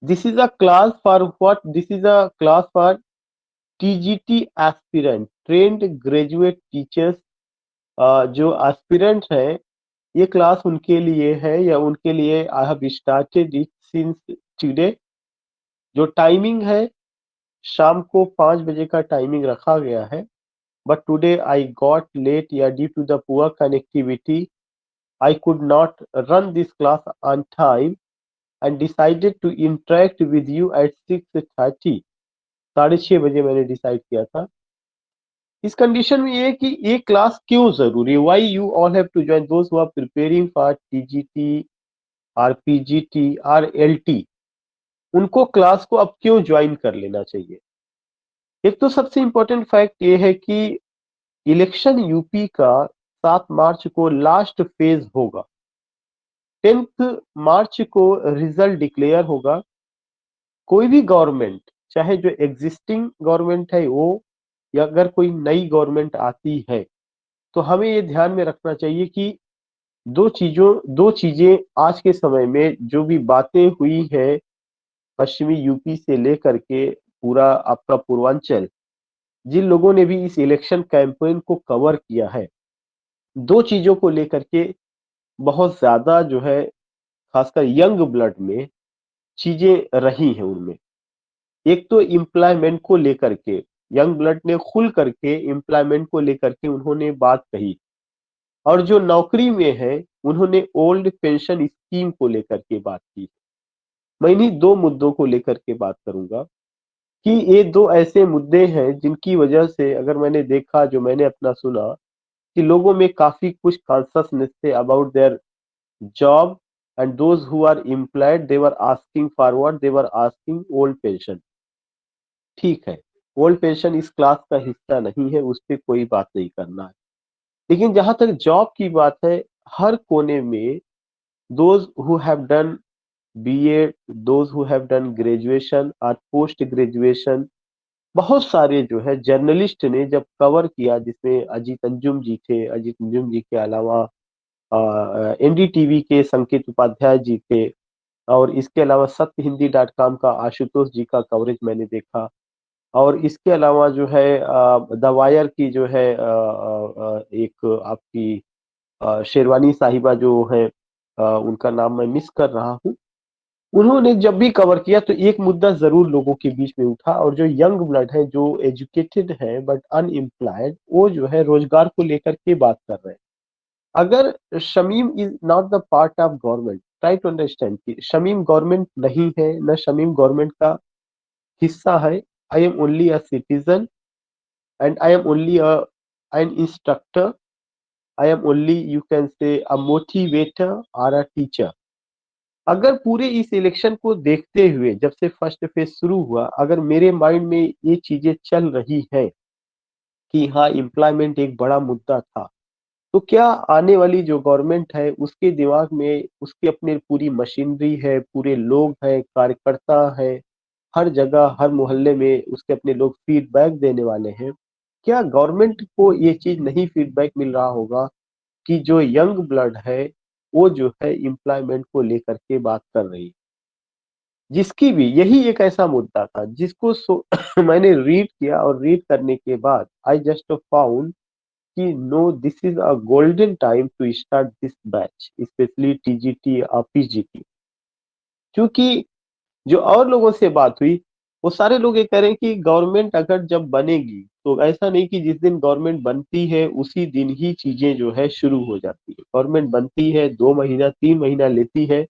This is a class for what? This is a class for TGT aspirant, trained graduate teachers. जो aspirant हैं, ये class उनके लिए है, या उनके लिए I have started it since today. जो टाइमिंग है, शाम को 5 बजे का टाइमिंग रखा गया है। But today I got late, या due to the poor connectivity I could not run this class on time and decided to interact with you at 6:30। 6:30 बजे मैंने डिसाइड किया था। इस कंडीशन में ये कि ये क्लास क्यों जरूरी है, why you all have to join, those who are preparing for TGT और पीजीटी और एलटी, उनको क्लास को अब क्यों ज्वाइन कर लेना चाहिए। एक तो सबसे इंपॉर्टेंट फैक्ट ये है कि इलेक्शन यूपी का 7 मार्च को लास्ट फेज होगा। 10 मार्च को रिजल्ट डिक्लेयर होगा। कोई भी गवर्नमेंट, चाहे जो एग्जिस्टिंग गवर्नमेंट है वो, या अगर कोई नई गवर्नमेंट आती है, तो हमें ये ध्यान में रखना चाहिए कि दो चीजें आज के समय में जो भी बातें हुई है, पश्चिमी यूपी से लेकर के पूरा आपका पूर्वांचल, जिन लोगों ने भी इस इलेक्शन कैंपेन को कवर किया है, दो चीजों को लेकर के बहुत ज्यादा जो है, खासकर यंग ब्लड में चीजें रही हैं उनमें। एक तो एम्प्लॉयमेंट को लेकर के यंग ब्लड ने खुल करके एम्प्लॉयमेंट को लेकर के उन्होंने बात कही, और जो नौकरी में है उन्होंने ओल्ड पेंशन स्कीम को लेकर के बात की। मैं इन्हीं दो मुद्दों को लेकर के बात करूंगा कि ये दो ऐसे मुद्दे हैं जिनकी वजह से, अगर मैंने देखा, जो मैंने अपना सुना, कि लोगों में काफी कुछ कॉन्शसनेस थे about their job, and those who are employed they were asking forward, they were asking old pension. ठीक है, ओल्ड पेंशन इस क्लास का हिस्सा नहीं है, उस पर कोई बात नहीं करना है। लेकिन जहां तक जॉब की बात है, हर कोने में those who have done BEd, those who have done graduation और पोस्ट ग्रेजुएशन, बहुत सारे जो है जर्नलिस्ट ने जब कवर किया, जिसमें अजीत अंजुम जी थे, अजीत अंजुम जी के अलावा एनडीटीवी के संकेत उपाध्याय जी थे, और इसके अलावा सत्य हिंदी .com का आशुतोष जी का कवरेज मैंने देखा, और इसके अलावा जो है द वायर की जो है एक आपकी शेरवानी साहिबा जो है, उनका नाम मैं मिस कर रहा हूँ, उन्होंने जब भी कवर किया तो एक मुद्दा जरूर लोगों के बीच में उठा, और जो यंग ब्लड है, जो एजुकेटेड है बट अनएम्प्लॉयड, वो जो है रोजगार को लेकर के बात कर रहे हैं। अगर Shamim is not the part of government, try to understand कि शमीम गवर्नमेंट नहीं है, न शमीम गवर्नमेंट का हिस्सा है। I am only a citizen, and I am only an instructor. I am only, you can say, a motivator or a teacher। अगर पूरे इस इलेक्शन को देखते हुए, जब से फर्स्ट फेज शुरू हुआ, अगर मेरे माइंड में ये चीजें चल रही है कि हाँ, एम्प्लॉयमेंट एक बड़ा मुद्दा था, तो क्या आने वाली जो गवर्नमेंट है उसके दिमाग में उसकी अपनी पूरी मशीनरी है, पूरे लोग हैं, कार्यकर्ता है, हर जगह हर मोहल्ले में उसके अपने लोग फीडबैक देने वाले हैं, क्या गवर्नमेंट को ये चीज नहीं फीडबैक मिल रहा होगा कि जो यंग ब्लड है वो जो है एम्प्लॉयमेंट को लेकर के बात कर रही है। जिसकी भी यही एक ऐसा मुद्दा था जिसको मैंने रीड किया, और रीड करने के बाद आई जस्ट फाउंड कि no, this is a golden time to start this batch, specially TGT और पीजीटी। क्योंकि जो और लोगों से बात हुई, वो सारे लोग ये कह रहे हैं कि गवर्नमेंट अगर जब बनेगी, तो ऐसा नहीं कि जिस दिन गवर्नमेंट बनती है उसी दिन ही चीजें जो है शुरू हो जाती है। गवर्नमेंट बनती है, 2 महीना 3 महीना लेती है,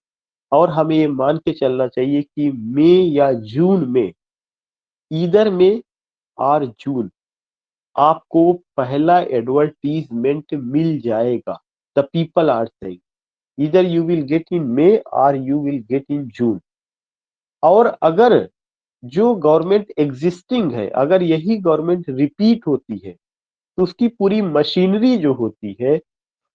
और हमें ये मान के चलना चाहिए कि मई या जून में, ईदर में और जून, आपको पहला एडवर्टीजमेंट मिल जाएगा। The people are saying either you will get in May और you will get in June. और अगर जो गवर्नमेंट एग्जिस्टिंग है, अगर यही गवर्नमेंट रिपीट होती है, तो उसकी पूरी मशीनरी जो होती है,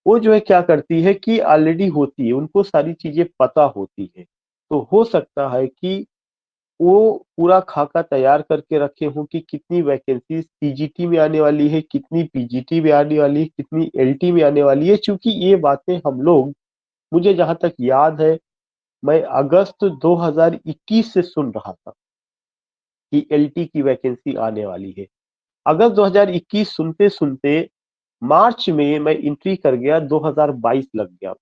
वो जो है क्या करती है कि ऑलरेडी होती है, उनको सारी चीजें पता होती है। तो हो सकता है कि वो पूरा खाका तैयार करके रखे हों कि कितनी वैकेंसीज टीजीटी में आने वाली है, कितनी पीजीटी में आने वाली है, कितनी एलटी में आने वाली है। चूंकि ये बातें हम लोग, मुझे जहां तक याद है, मैं अगस्त 2021 से सुन रहा था कि एलटी की वैकेंसी आने वाली है। अगस्त 2021 सुनते-सुनते मार्च में मैं एंट्री कर गया, 2022 लग गया।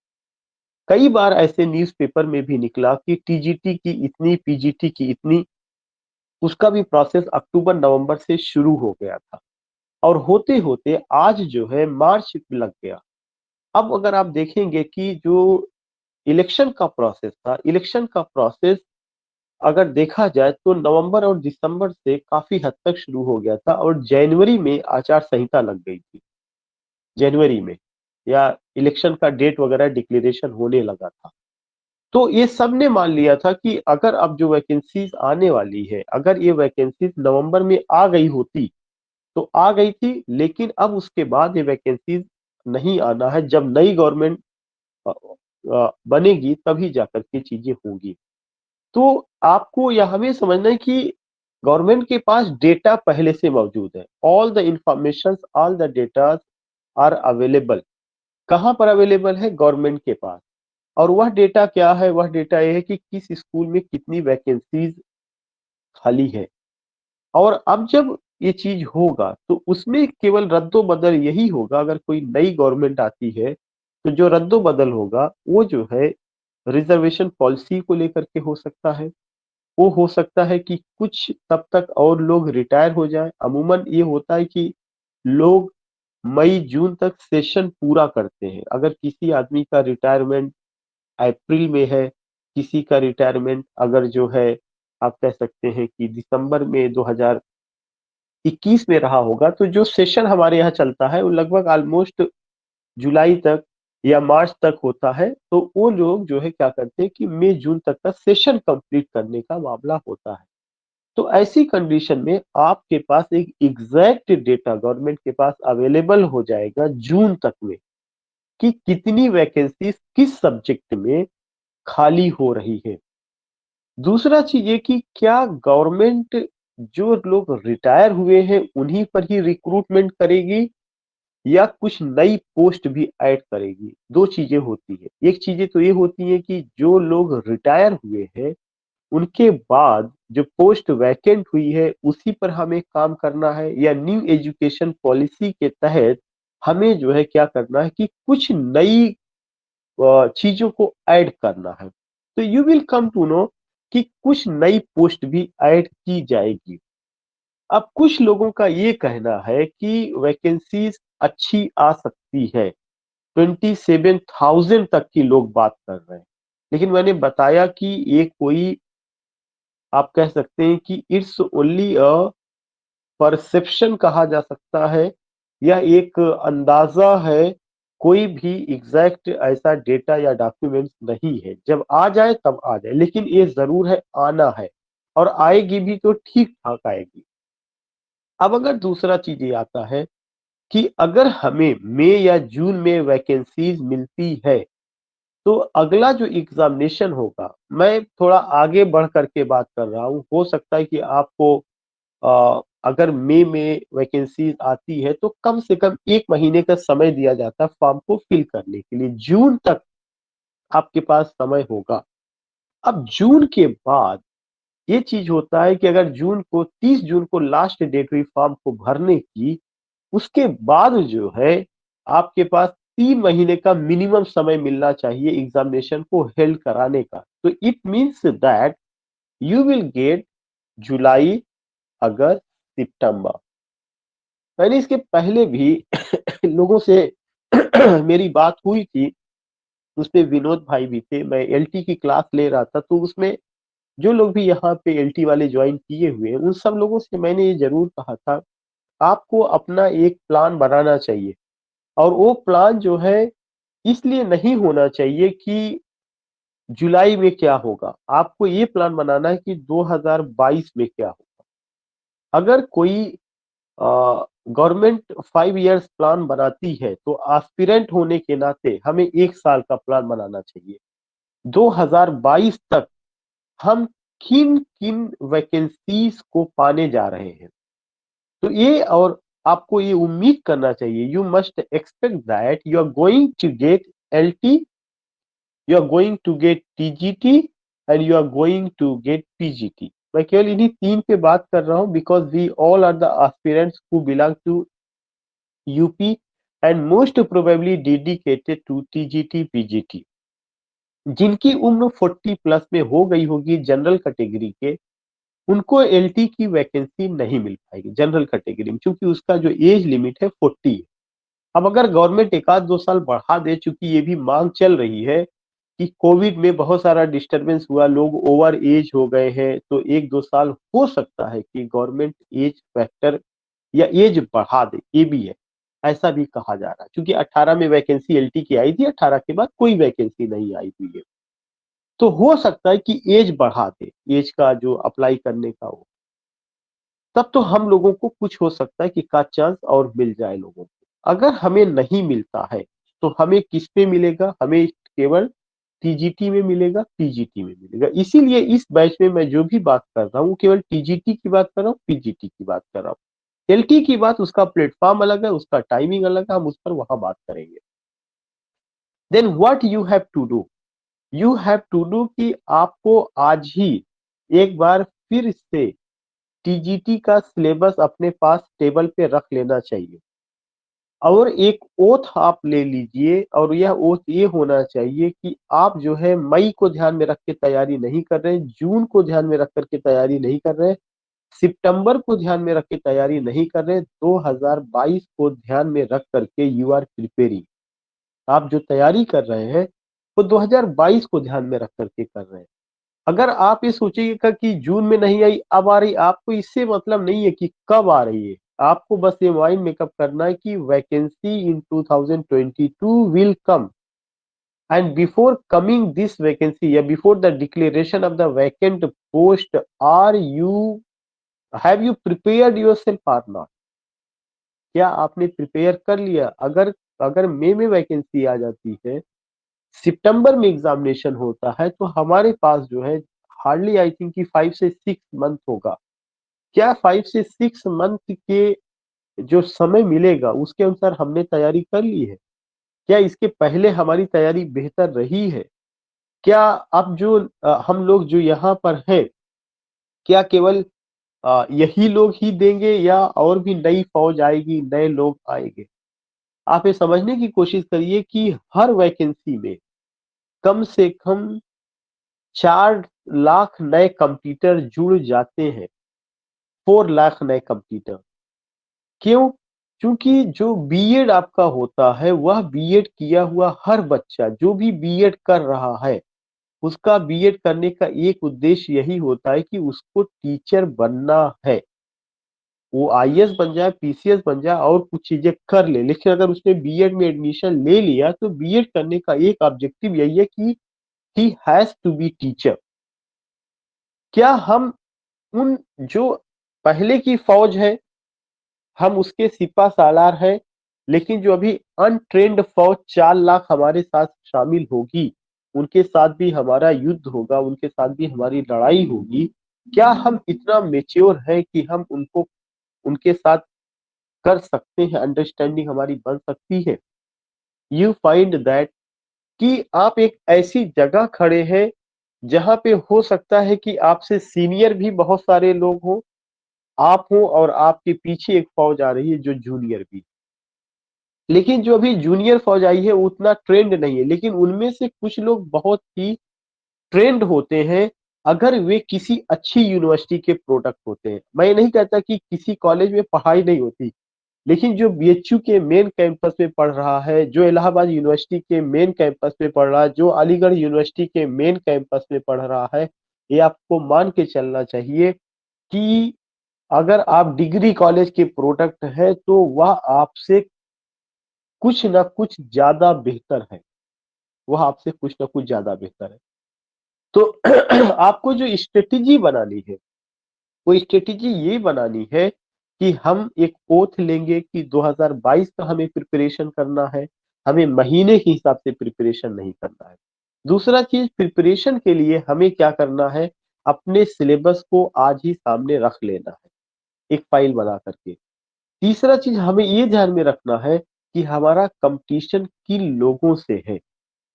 कई बार ऐसे न्यूज़पेपर में भी निकला कि टीजीटी की इतनी, पीजीटी की इतनी, उसका भी प्रोसेस अक्टूबर-नवंबर से शुरू हो गया था और होते-होते आज जो है मार्च लग गया। अब अगर आप देखेंगे कि जो इलेक्शन का प्रोसेस था, इलेक्शन का प्रोसेस अगर देखा जाए तो नवंबर और दिसंबर से काफ़ी हद तक शुरू हो गया था और जनवरी में आचार संहिता लग गई थी, जनवरी में या इलेक्शन का डेट वगैरह डिक्लेरेशन होने लगा था। तो ये सबने मान लिया था कि अगर अब जो वैकेंसीज़ आने वाली है, अगर ये वैकेंसीज़ नवंबर में आ गई होती, तो आ गई थी, लेकिन अब उसके बाद ये वैकेंसीज़ नहीं आना है, जब नई गवर्नमेंट बनेगी तभी जाकर के चीज़ें होंगी। तो आपको या हमें समझना है कि गवर्नमेंट के पास डेटा पहले से मौजूद है। All the informations, all the datas are available. कहाँ पर अवेलेबल है? गवर्नमेंट के पास। और वह डेटा क्या है? वह डेटा ये है कि किस स्कूल में कितनी वैकेंसीज़ खाली है। और अब जब ये चीज़ होगा, तो उसमें केवल रद्दो-बदल यही होगा, अगर कोई नई गवर्नमेंट आती है, तो जो रद्दो-बदल होगा, वो जो है रिज़र्वेशन पॉलिसी को लेकर के हो सकता है। वो हो सकता है कि कुछ तब तक और लोग रिटायर हो जाएँ। अमूमन ये होता है कि लोग मई-जून तक सेशन पूरा करते हैं। अगर किसी आदमी का रिटायरमेंट अप्रैल में है, किसी का रिटायरमेंट अगर जो है आप कह सकते हैं कि दिसंबर में 2021 में रहा होगा, तो जो सेशन हमारे यहाँ चलता है, वो लगभग ऑलमोस्ट जुलाई तक या मार्च तक होता है। तो वो लोग जो है क्या करते हैं कि मई-जून तक का सेशन कंप्लीट करने का मामला होता है। तो ऐसी कंडीशन में आपके पास एक एग्जैक्ट डेटा गवर्नमेंट के पास अवेलेबल हो जाएगा जून तक में कि कितनी वैकेंसीज किस सब्जेक्ट में खाली हो रही है। दूसरा चीज ये कि क्या गवर्नमेंट जो लोग रिटायर हुए हैं उन्हीं पर ही रिक्रूटमेंट करेगी या कुछ नई पोस्ट भी ऐड करेगी। दो चीजें होती है, एक चीजें तो ये होती है कि जो लोग रिटायर हुए हैं उनके बाद जो पोस्ट वैकेंट हुई है उसी पर हमें काम करना है, या न्यू एजुकेशन पॉलिसी के तहत हमें जो है क्या करना है कि कुछ नई चीजों को ऐड करना है। तो you will come to know कि कुछ नई पोस्ट भी ऐड की जाएगी। अब कुछ लोगों का ये कहना है कि वैकेंसीज अच्छी आ सकती है, 27,000 तक की लोग बात कर रहे हैं। लेकिन मैंने बताया कि ये कोई आप कह सकते हैं कि इट्स ओनली अ परसेप्शन कहा जा सकता है, या एक अंदाजा है। कोई भी एग्जैक्ट ऐसा डेटा या डॉक्यूमेंट्स नहीं है। जब आ जाए तब आ जाए, लेकिन ये जरूर है आना है, और आएगी भी तो ठीक ठाक आएगी। अब अगर दूसरा चीज ये आता है कि अगर हमें मई या जून में वैकेंसीज मिलती है, तो अगला जो एग्जामिनेशन होगा, मैं थोड़ा आगे बढ़ करके बात कर रहा हूँ। हो सकता है कि आपको अगर मई में वैकेंसीज आती है तो कम से कम 1 महीने का समय दिया जाता है फॉर्म को फिल करने के लिए। जून तक आपके पास समय होगा। अब जून के बाद ये चीज होता है कि अगर जून को 30 जून को लास्ट डेट हुई फॉर्म को भरने की, उसके बाद जो है आपके पास 3 महीने का मिनिमम समय मिलना चाहिए एग्जामिनेशन को हेल्ड कराने का। तो it means that you will get July, August, September. मैंने इसके पहले भी लोगों से मेरी बात हुई थी, उसमें विनोद भाई भी थे। मैं एलटी की क्लास ले रहा था, तो उसमें जो लोग भी यहाँ पे एलटी वाले ज्वाइन किए हुए हैं, उन सब लोगों से मैंने ये जरूर कहा था, आपको अपना एक प्लान बनाना चाहिए। और वो प्लान जो है इसलिए नहीं होना चाहिए कि जुलाई में क्या होगा, आपको ये प्लान बनाना है कि 2022 में क्या होगा। अगर कोई गवर्नमेंट 5 इयर्स प्लान बनाती है, तो एस्पिरेंट होने के नाते हमें 1 साल का प्लान बनाना चाहिए। 2022 तक हम किन किन वैकेंसीज को पाने जा रहे हैं, तो ये और आपको ये उम्मीद करना चाहिए, you must expect that you are going to get LT you are going to get TGT and you are going to get PGT. मैं केवल इन्हीं तीन पे बात कर रहा हूँ because we all are the aspirants who belong to UP and most probably dedicated to TGT PGT. जिनकी उम्र 40 प्लस में हो गई होगी जनरल कैटेगरी के, उनको एलटी की वैकेंसी नहीं मिल पाएगी जनरल कैटेगरी में, क्योंकि उसका जो एज लिमिट है 40 है। अब अगर गवर्नमेंट एक आध 2 साल बढ़ा दे, चूंकि ये भी मांग चल रही है कि कोविड में बहुत सारा डिस्टरबेंस हुआ, लोग ओवर एज हो गए हैं, तो 1-2 साल हो सकता है कि गवर्नमेंट एज फैक्टर या एज बढ़ा दे, ये भी है, ऐसा भी कहा जा रहा है। क्योंकि 18 में वैकेंसी एलटी की आई थी, 18 के बाद कोई वैकेंसी नहीं आई हुई है, तो हो सकता है कि एज बढ़ा दे, एज का जो अप्लाई करने का वो, तब तो हम लोगों को कुछ हो सकता है कि का चांस और मिल जाए लोगों को। अगर हमें नहीं मिलता है तो हमें किस पे मिलेगा? हमें केवल टीजीटी में मिलेगा, पीजीटी में मिलेगा। इसीलिए इस बैच में मैं जो भी बात कर रहा हूँ केवल टीजीटी की बात कर रहा हूँ, पीजीटी की बात कर रहा हूँ। एलटी की बात, उसका प्लेटफॉर्म अलग है, उसका टाइमिंग अलग है, हम उस पर वहां बात करेंगे। Then what you have to do, you have to do कि आपको आज ही एक बार फिर से टीजीटी का सिलेबस अपने पास टेबल पे रख लेना चाहिए, और एक ओथ आप ले लीजिए, और यह ओथ ये होना चाहिए कि आप जो है मई को ध्यान में रख के तैयारी नहीं कर रहे, जून को ध्यान में रख करके तैयारी नहीं कर रहे, सितंबर को ध्यान में रख के तैयारी नहीं कर रहे, 2022 को ध्यान में रख करके यू आर प्रिपेयरिंग। आप जो तैयारी कर रहे हैं वो 2022 को ध्यान में रख करके कर रहे हैं। अगर आप ये सोचिएगा कि जून में नहीं आई अब आ रही, आपको इससे मतलब नहीं है कि कब आ रही है, आपको बस ये माइंड मेकअप करना है कि vacancy in 2022 will come, and before coming this vacancy या before the declaration of the vacant post, are you have you prepared yourself or not? क्या आपने प्रिपेयर कर लिया? अगर अगर मई में वैकेंसी आ जाती है, सितंबर में एग्जामिनेशन होता है, तो हमारे पास जो है हार्डली आई थिंक कि 5 से 6 मंथ होगा। क्या 5 से 6 मंथ के जो समय मिलेगा उसके अनुसार हमने तैयारी कर ली है? क्या इसके पहले हमारी तैयारी बेहतर रही है? क्या अब जो हम लोग जो यहाँ पर हैं, क्या केवल यही लोग ही देंगे या और भी नई फौज आएगी, नए लोग आएंगे? आप ये समझने की कोशिश करिए कि हर वैकेंसी में कम से कम 4 लाख नए कंप्यूटर जुड़ जाते हैं, 4 लाख नए कंप्यूटर। क्यों? क्योंकि जो बीएड आपका होता है, वह बीएड किया हुआ हर बच्चा जो भी बीएड कर रहा है, उसका बीएड करने का एक उद्देश्य यही होता है कि उसको टीचर बनना है। वो आईएएस बन जाए, पीसीएस बन जाए और कुछ चीजें कर ले, लेकिन अगर उसने बीएड में एडमिशन ले लिया तो बीएड करने का एक ऑब्जेक्टिव यही है कि he has to be teacher. क्या हम उन जो पहले की फौज है, हम उसके सिपा सालार हैं, लेकिन जो अभी अनट्रेंड फौज 4 लाख हमारे साथ शामिल होगी, उनके साथ भी हमारा युद्ध होगा, उनके साथ भी हमारी लड़ाई होगी, क्या हम इतना मेच्योर है कि हम उनको उनके साथ कर सकते हैं? अंडरस्टैंडिंग हमारी बन सकती है? यू फाइंड दैट कि आप एक ऐसी जगह खड़े हैं जहां पे हो सकता है कि आपसे सीनियर भी बहुत सारे लोग हों, आप हो, और आपके पीछे एक फौज आ रही है जो जूनियर भी, लेकिन जो अभी जूनियर फौज आई है वो उतना ट्रेंड नहीं है, लेकिन उनमें से कुछ लोग बहुत ही ट्रेंड होते हैं अगर वे किसी अच्छी यूनिवर्सिटी के प्रोडक्ट होते हैं। मैं नहीं कहता कि किसी कॉलेज में पढ़ाई नहीं होती, लेकिन जो बीएचयू के मेन कैंपस में पढ़ रहा है, जो इलाहाबाद यूनिवर्सिटी के मेन कैंपस में पढ़ रहा है, जो अलीगढ़ यूनिवर्सिटी के मेन कैंपस में पढ़ रहा है, ये आपको मान के चलना चाहिए कि अगर आप डिग्री कॉलेज के प्रोडक्ट है तो वह आपसे कुछ ना कुछ ज्यादा बेहतर है, वह आपसे कुछ ना कुछ ज्यादा बेहतर है। तो आपको जो स्ट्रेटेजी बनानी है, वो स्ट्रेटेजी ये बनानी है कि हम एक ओथ लेंगे कि 2022 का हमें प्रिपरेशन करना है, हमें महीने के हिसाब से प्रिपरेशन नहीं करना है। दूसरा चीज, प्रिपरेशन के लिए हमें क्या करना है, अपने सिलेबस को आज ही सामने रख लेना है, एक फाइल बना करके। तीसरा चीज हमें ये ध्यान में रखना है कि हमारा कंपटीशन किन लोगों से है।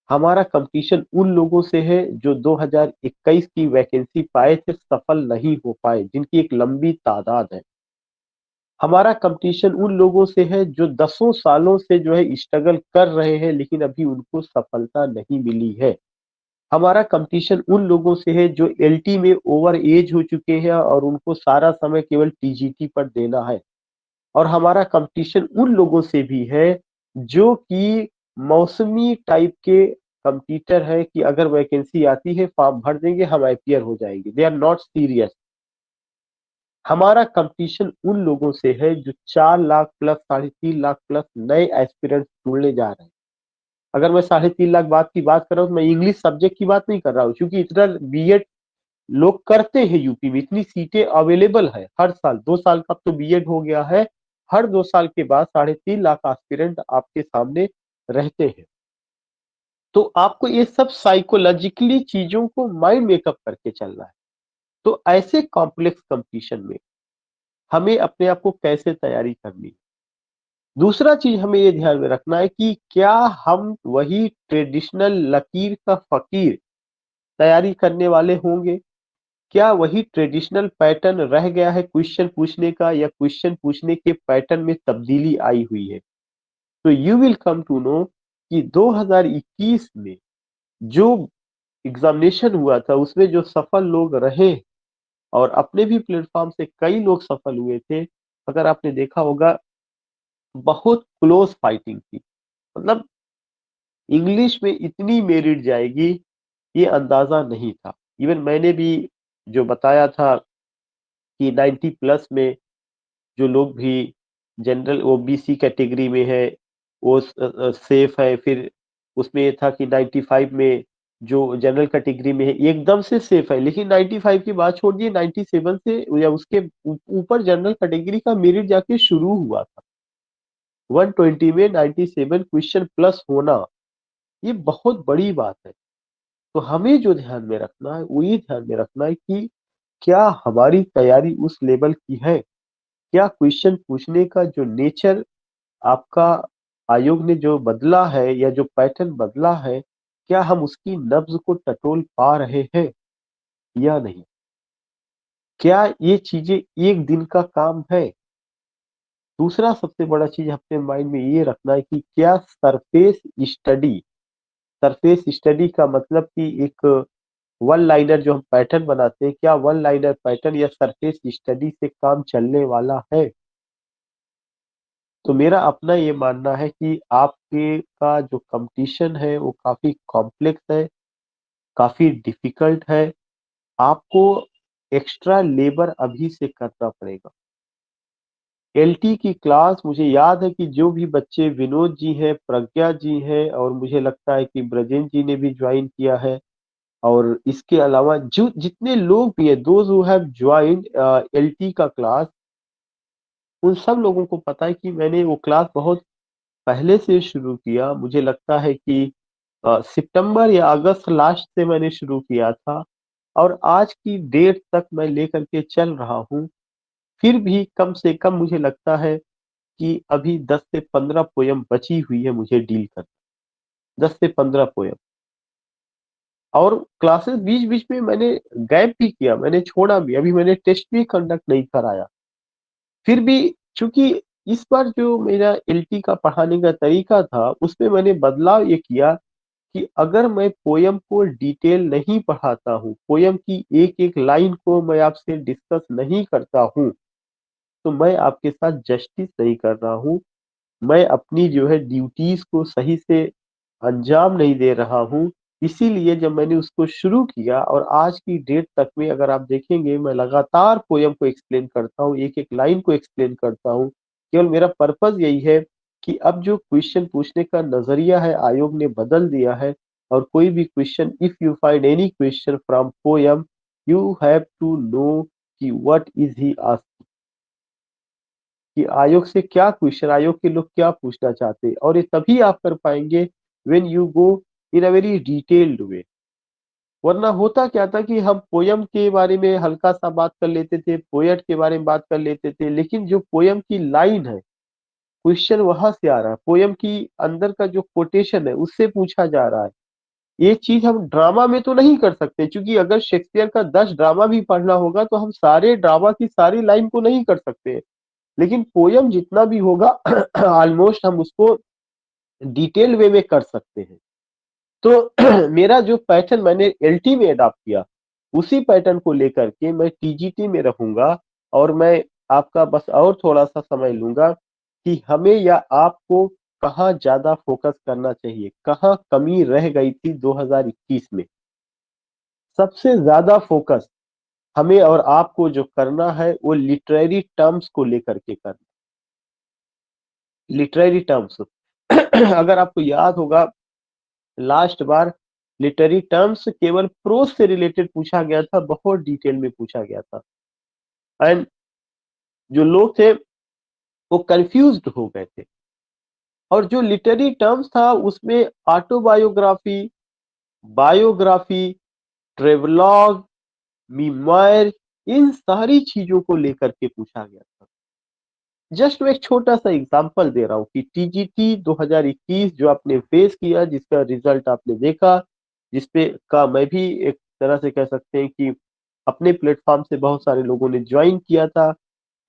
हमारा कंपटीशन उन लोगों से है जो 2021 की वैकेंसी पाए थे, सफल नहीं हो पाए, जिनकी एक लंबी तादाद है। हमारा कंपटीशन उन लोगों से है जो दसों सालों से जो है स्ट्रगल कर रहे हैं, लेकिन अभी उनको सफलता नहीं मिली है। हमारा कंपटीशन उन लोगों से है जो एलटी में ओवर एज हो चुके हैं और उनको सारा समय केवल टीजीटी पर देना है। और हमारा कंपटीशन उन लोगों से भी है जो कि मौसमी टाइप के कंपटीटर है कि अगर वैकेंसी आती है फॉर्म भर देंगे, हम आईपीआर हो जाएंगे, दे आर नॉट सीरियस। हमारा कंपटीशन उन लोगों से है जो 4 लाख प्लस 3.5 लाख प्लस नए एस्पिरेंट्स ढूंढने जा रहे हैं। अगर मैं 3.5 लाख बात की बात कर रहा हूँ तो मैं इंग्लिश सब्जेक्ट की बात नहीं कर रहा हूँ, क्योंकि इतना बीएड लोग करते हैं यूपी में, इतनी सीटें अवेलेबल है हर साल। 2 साल का तो बीएड हो गया है, हर 2 साल के बाद 3.5 लाख एस्पिरेंट आपके सामने रहते हैं। तो आपको ये सब साइकोलॉजिकली चीजों को माइंड मेकअप करके चलना है। तो ऐसे कॉम्प्लेक्स कंपटीशन में हमें अपने आप को कैसे तैयारी करनी है। दूसरा चीज हमें ये ध्यान में रखना है कि क्या हम वही ट्रेडिशनल लकीर का फकीर तैयारी करने वाले होंगे, क्या वही ट्रेडिशनल पैटर्न रह गया है क्वेश्चन पूछने का, या क्वेश्चन पूछने के पैटर्न में तब्दीली आई हुई है। तो you will come to know कि 2021 में जो एग्जामिनेशन हुआ था उसमें जो सफल लोग रहे, और अपने भी प्लेटफॉर्म से कई लोग सफल हुए थे, अगर आपने देखा होगा बहुत क्लोज फाइटिंग थी। मतलब इंग्लिश में इतनी मेरिट जाएगी ये अंदाजा नहीं था। इवन मैंने भी जो बताया था कि 90 प्लस में जो लोग भी जनरल ओबीसी कैटेगरी में है वो सेफ है। फिर उसमें ये था कि 95 में जो जनरल कैटेगरी में है एकदम से सेफ है, लेकिन 95 की बात छोड़ दिए, 97 से या उसके ऊपर जनरल कैटेगरी का मेरिट जाके शुरू हुआ था। 120 में 97 क्वेश्चन प्लस होना ये बहुत बड़ी बात है। तो हमें जो ध्यान में रखना है वो ये ध्यान में रखना है कि क्या हमारी तैयारी उस लेवल की है, क्या क्वेश्चन पूछने का जो नेचर आपका आयोग ने जो बदला है या जो पैटर्न बदला है, क्या हम उसकी नब्ज को टटोल पा रहे हैं या नहीं। क्या ये चीजें एक दिन का काम है। दूसरा सबसे बड़ा चीज अपने माइंड में ये रखना है कि क्या स्टडी सरफेस स्टडी का मतलब कि एक वन लाइनर जो हम पैटर्न बनाते हैं, क्या वन लाइनर पैटर्न या सरफेस स्टडी से काम चलने वाला है। तो मेरा अपना ये मानना है कि आपके का जो कंपटीशन है वो काफी कॉम्प्लेक्स है, काफी डिफिकल्ट है। आपको एक्स्ट्रा लेबर अभी से करना पड़ेगा। एलटी की क्लास मुझे याद है कि जो भी बच्चे, विनोद जी हैं, प्रज्ञा जी हैं, और मुझे लगता है कि ब्रजेन जी ने भी ज्वाइन किया है, और इसके अलावा जो जितने लोग भी है, those who have joined LT का क्लास, उन सब लोगों को पता है कि मैंने वो क्लास बहुत पहले से शुरू किया। मुझे लगता है कि सितंबर या अगस्त लास्ट से मैंने शुरू किया था, और आज की डेट तक मैं लेकर के चल रहा हूँ। फिर भी कम से कम मुझे लगता है कि अभी 10 से 15 पोयम बची हुई है मुझे डील कर, 10 से 15 पोयम। और क्लासेस बीच बीच में मैंने गैप भी किया, मैंने छोड़ा भी, अभी मैंने टेस्ट भी कंडक्ट नहीं कराया। फिर भी चूंकि इस बार जो मेरा एलटी का पढ़ाने का तरीका था उसमें मैंने बदलाव ये किया कि अगर मैं पोयम को डिटेल नहीं पढ़ाता हूँ, पोयम की एक एक लाइन को मैं आपसे डिस्कस नहीं करता हूँ, तो मैं आपके साथ जस्टिस नहीं कर रहा हूँ। मैं अपनी जो है ड्यूटीज को सही से अंजाम नहीं दे रहा हूँ। इसीलिए जब मैंने उसको शुरू किया और आज की डेट तक में अगर आप देखेंगे, मैं लगातार पोयम को एक्सप्लेन करता हूँ, एक एक लाइन को एक्सप्लेन करता हूँ। केवल मेरा पर्पज यही है कि अब जो क्वेश्चन पूछने का नजरिया है आयोग ने बदल दिया है, और कोई भी question, if you find any question from poem, you have to know कि व्हाट इज ही आस्किंग, कि आयोग से क्या क्वेश्चन, आयोग के लोग क्या पूछना चाहते हैं। और ये तभी आप कर पाएंगे when you go in a very detailed वे। वरना होता क्या था कि हम पोयम के बारे में हल्का सा बात कर लेते थे, पोएट के बारे में बात कर लेते थे, लेकिन जो पोयम की लाइन है, क्वेश्चन वहां से आ रहा है, पोयम की अंदर का जो कोटेशन है उससे पूछा जा रहा है। ये चीज हम ड्रामा में तो नहीं कर सकते, क्योंकि अगर शेक्सपियर का 10 ड्रामा भी पढ़ना होगा तो हम सारे ड्रामा की सारी लाइन को नहीं कर सकते, लेकिन पोयम जितना भी होगा ऑलमोस्ट हम उसको डिटेल वे में कर सकते हैं। तो मेरा जो पैटर्न मैंने एलटी में अडॉप्ट किया, उसी पैटर्न को लेकर के मैं टीजीटी में रहूंगा। और मैं आपका बस और थोड़ा सा समय लूंगा कि हमें या आपको कहाँ ज्यादा फोकस करना चाहिए, कहाँ कमी रह गई थी 2021 में। सबसे ज्यादा फोकस हमें और आपको जो करना है वो लिटरेरी टर्म्स को लेकर के करना। लिटरेरी टर्म्स अगर आपको याद होगा, लास्ट बार लिटरेरी टर्म्स केवल प्रोज से रिलेटेड पूछा गया था, बहुत डिटेल में पूछा गया था। एंड जो लोग थे वो कंफ्यूज्ड हो गए थे। और जो लिटरेरी टर्म्स था उसमें ऑटोबायोग्राफी, बायोग्राफी, ट्रेवलॉग, मीमोयर, इन सारी चीजों को लेकर के पूछा गया था। जस्ट मैं एक छोटा सा एग्जांपल दे रहा हूँ कि टीजीटी 2021 जो आपने फेस किया, जिसका रिजल्ट आपने देखा, जिसपे का मैं भी एक तरह से कह सकते हैं कि अपने प्लेटफॉर्म से बहुत सारे लोगों ने ज्वाइन किया था।